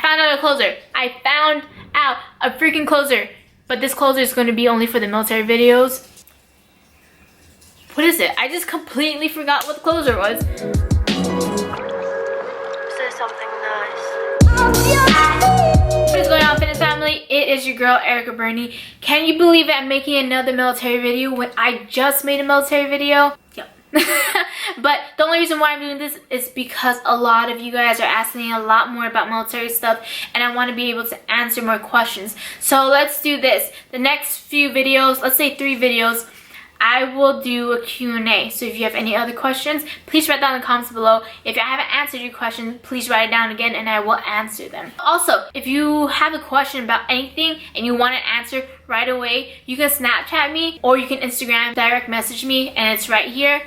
found out a closer. I found out a freaking closer. But this closer is going to be only for the military videos. What is it? I just completely forgot what the closer was. Say something nice. What is going on, fitness family? It is your girl, Erica Burney. Can you believe I'm making another military video when I just made a military video? Yep. But the only reason why I'm doing this is because a lot of you guys are asking a lot more about military stuff, and I want to be able to answer more questions. So let's do this. The next few videos, let's say 3 videos, I will do a Q&A. So if you have any other questions, please write down in the comments below. If I haven't answered your question, please write it down again and I will answer them. Also, if you have a question about anything and you want an answer right away, you can Snapchat me or you can Instagram direct message me, and it's right here.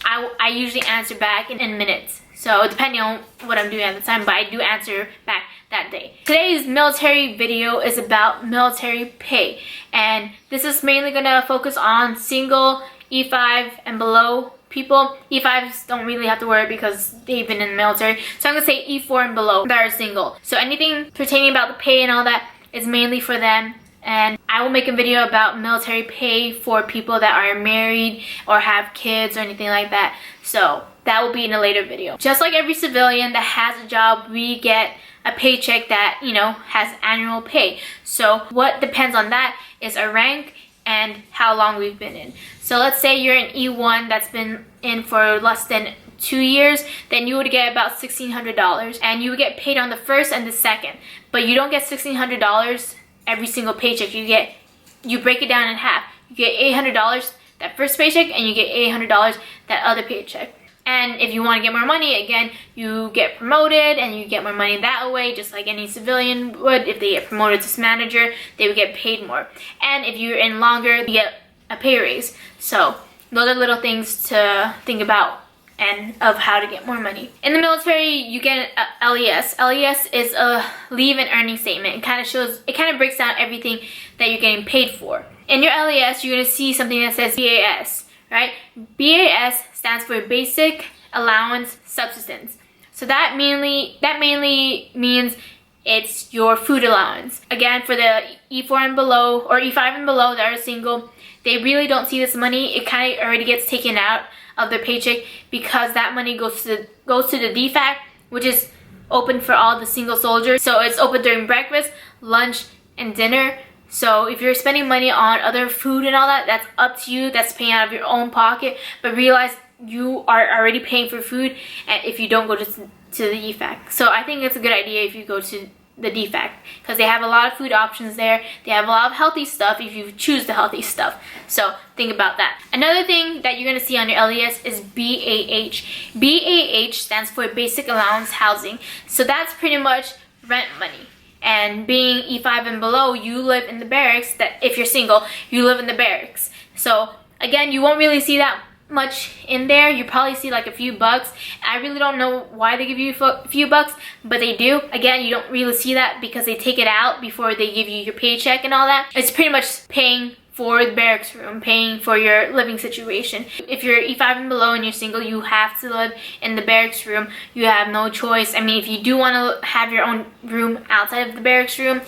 I usually answer back in minutes. So depending on what I'm doing at the time, but I do answer back that day. Today's military video is about military pay, and this is mainly gonna focus on single, E5 and below people. E5s don't really have to worry because they've been in the military. So I'm gonna say E4 and below that are single. So anything pertaining about the pay and all that is mainly for them. And I will make a video about military pay for people that are married or have kids or anything like that. So that will be in a later video. Just like every civilian that has a job, we get a paycheck that, you know, has annual pay. So what depends on that is our rank and how long we've been in. So let's say you're an E1 that's been in for less than 2 years, then you would get about $1,600, and you would get paid on the first and the second. But you don't get $1,600 every single paycheck. You break it down in half. You get $800 that first paycheck, and you get $800 that other paycheck. And if you want to get more money, again, you get promoted and you get more money that way, just like any civilian would. If they get promoted to manager, they would get paid more. And if you're in longer, you get a pay raise. So those are little things to think about and of how to get more money. In the military, you get a LES. LES is a leave and earning statement. It kind of breaks down everything that you're getting paid for. In your LES, you're gonna see something that says BAS, right? BAS stands for Basic Allowance Subsistence. So that mainly means it's your food allowance. Again, for the E4 and below, or E5 and below that are single, they really don't see this money. It kind of already gets taken out of their paycheck because that money goes to the DFAC, which is open for all the single soldiers. So it's open during breakfast, lunch, and dinner. So if you're spending money on other food and all that, that's up to you. That's paying out of your own pocket. But realize you are already paying for food and if you don't go to the DFAC. So I think it's a good idea if you go to the DFAC, because they have a lot of food options there. They have a lot of healthy stuff if you choose the healthy stuff. So think about that. Another thing that you're going to see on your LES is BAH. BAH stands for Basic Allowance Housing. So that's pretty much rent money. And being E5 and below, you live in the barracks. That if you're single, you live in the barracks. So again, you won't really see that much in there. You probably see like a few bucks. I really don't know why they give you a few bucks, but they do. Again, you don't really see that because they take it out before they give you your paycheck and all that. It's pretty much paying for the barracks room, paying for your living situation. If you're E5 and below and you're single, you have to live in the barracks room. You have no choice. I mean, if you do want to have your own room outside of the barracks room,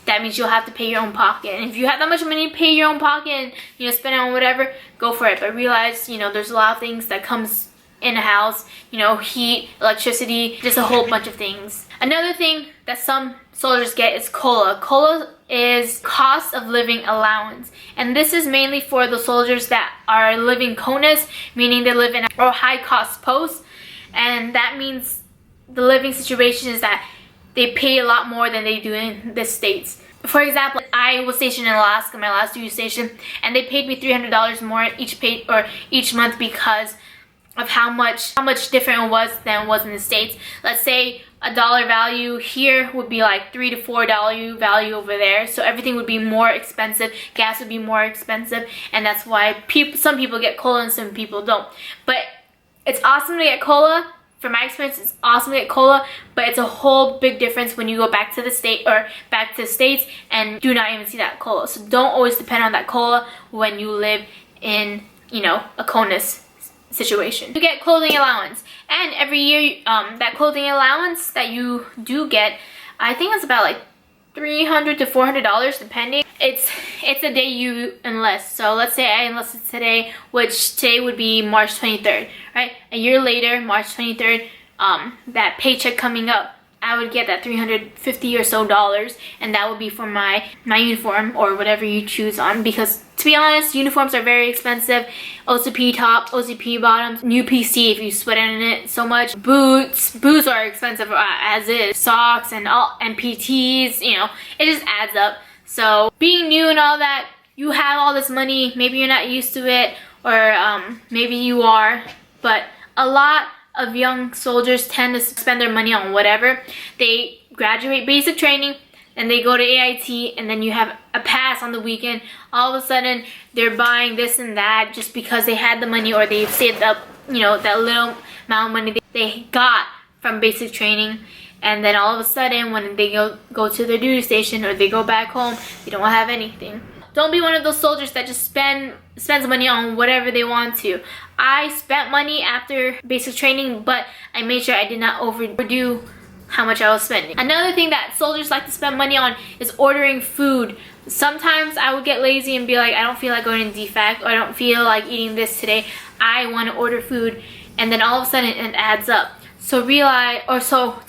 that means you'll have to pay your own pocket. And if you have that much money to pay your own pocket and, you know, spend it on whatever, go for it. But realize, you know, there's a lot of things that comes in a house, you know, heat, electricity, just a whole bunch of things. Another thing that some soldiers get is COLA. COLA is cost of living allowance. And this is mainly for the soldiers that are living CONUS, meaning they live in a high cost post. And that means the living situation is that they pay a lot more than they do in the States. For example, I was stationed in Alaska, my last duty station, and they paid me $300 more each month because of how much different it was than it was in the States. Let's say a dollar value here would be like $3 to $4 value over there. So everything would be more expensive. Gas would be more expensive, and that's why some people get COLA and some people don't. But it's awesome to get COLA. From my experience, it's awesome to get COLA, but it's a whole big difference when you go back to the state or back to the States and do not even see that COLA. So don't always depend on that COLA when you live in, you know, a CONUS situation. You get clothing allowance, and every year that clothing allowance that you do get I think it's about like $300 to $400 depending. It's the day you enlist. So let's say I enlisted today, which today would be March 23rd, right? A year later, March 23rd, that paycheck coming up, I would get that $350 or so, and that would be for my uniform or whatever you choose on, because to be honest, uniforms are very expensive. OCP top, OCP bottoms, new PC if you sweat in it so much. Boots are expensive as is. Socks and PTs, you know, it just adds up. So being new and all that, you have all this money, maybe you're not used to it, or maybe you are, but a lot of young soldiers tend to spend their money on whatever. They graduate basic training, and they go to AIT, and then you have a pass on the weekend. All of a sudden, they're buying this and that just because they had the money, or they've saved up, you know, that little amount of money they got from basic training. And then all of a sudden, when they go to their duty station or they go back home, they don't have anything. Don't be one of those soldiers that just spends money on whatever they want to. I spent money after basic training, but I made sure I did not overdo how much I was spending. Another thing that soldiers like to spend money on is ordering food. Sometimes I would get lazy and be like, I don't feel like going to DFAC, or I don't feel like eating this today. I want to order food, and then all of a sudden it adds up. So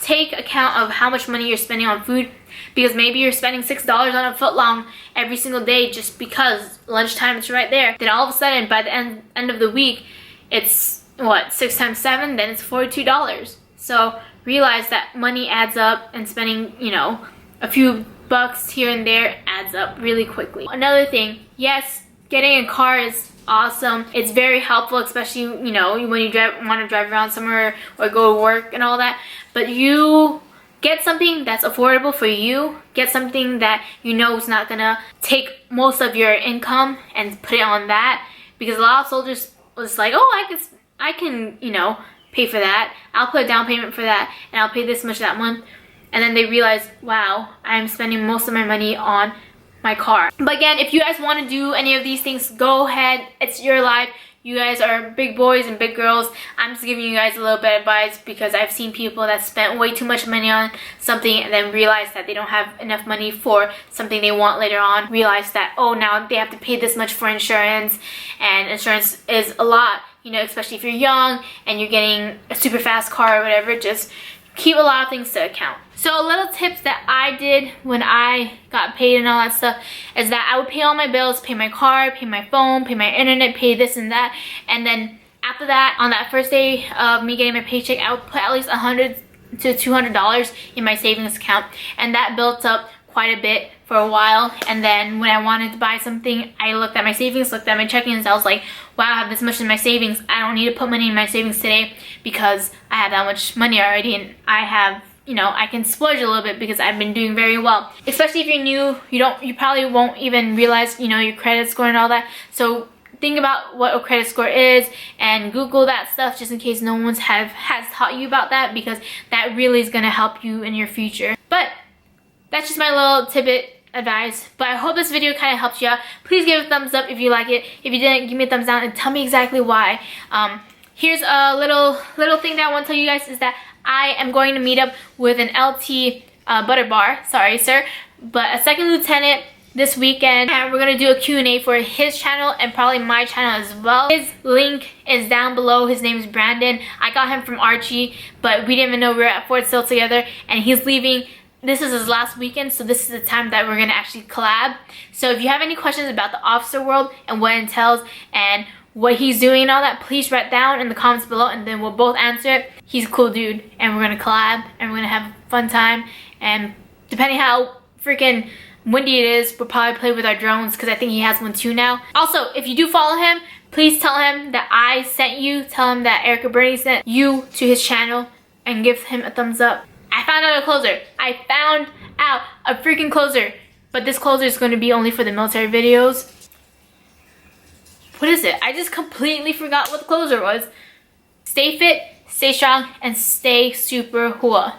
take account of how much money you're spending on food, because maybe you're spending $6 on a footlong every single day just because lunchtime is right there. Then all of a sudden, by the end of the week, it's what, 6 times 7, then it's $42. So realize that money adds up, and spending, you know, a few bucks here and there adds up really quickly. Another thing, yes, getting a car is awesome. It's very helpful, especially, you know, when you want to drive around somewhere or go to work and all that. But you get something that's affordable for you. Get something that you know is not gonna take most of your income and put it on that, because a lot of soldiers was like, oh, I can, you know, pay for that. I'll put a down payment for that, and I'll pay this much that month. And then they realize, wow, I'm spending most of my money on my car. But again, if you guys want to do any of these things, go ahead. It's your life. You guys are big boys and big girls. I'm just giving you guys a little bit of advice, because I've seen people that spent way too much money on something and then realize that they don't have enough money for something they want later on. Realize that, oh, now they have to pay this much for insurance, and insurance is a lot, you know, especially if you're young and you're getting a super fast car or whatever. Just keep a lot of things to account. So little tips that I did when I got paid and all that stuff is that I would pay all my bills, pay my car, pay my phone, pay my internet, pay this and that. And then after that, on that first day of me getting my paycheck, I would put at least $100 to $200 in my savings account. And that built up quite a bit for a while. And then when I wanted to buy something, I looked at my savings, looked at my checkings, I was like, wow, I have this much in my savings. I don't need to put money in my savings today because I have that much money already, and I have, you know, I can splurge a little bit because I've been doing very well. Especially if you're new, you probably won't even realize, you know, your credit score and all that. So think about what a credit score is and Google that stuff, just in case no one has taught you about that, because that really is gonna help you in your future. But that's just my little tidbit advice. But I hope this video kind of helps you out. Please give it a thumbs up if you like it. If you didn't, give me a thumbs down and tell me exactly why. Here's a little thing that I want to tell you guys is that I am going to meet up with an LT Butterbar, sorry sir, but a second lieutenant this weekend, and we're gonna do a Q&A for his channel and probably my channel as well. His link is down below. His name is Brandon. I got him from Archie, but we didn't even know we were at Fort Sill together, and he's leaving. This is his last weekend, so this is the time that we're gonna actually collab. So if you have any questions about the officer world and what it entails and what he's doing and all that, please write down in the comments below, and then we'll both answer it. He's a cool dude, and we're gonna collab, and we're gonna have a fun time. And depending how freaking windy it is, we'll probably play with our drones, because I think he has one too now. Also, if you do follow him, please tell him that I sent you. Tell him that Erica Bernie sent you to his channel, and give him a thumbs up. I found out a closer. I found out a freaking closer. But this closer is going to be only for the military videos. What is it? I just completely forgot what the closer was. Stay fit, stay strong, and stay super hua.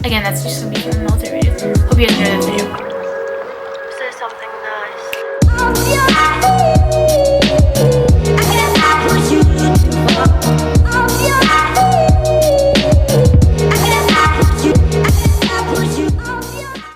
Again, that's just going to be for the military videos. Hope you guys enjoyed this video.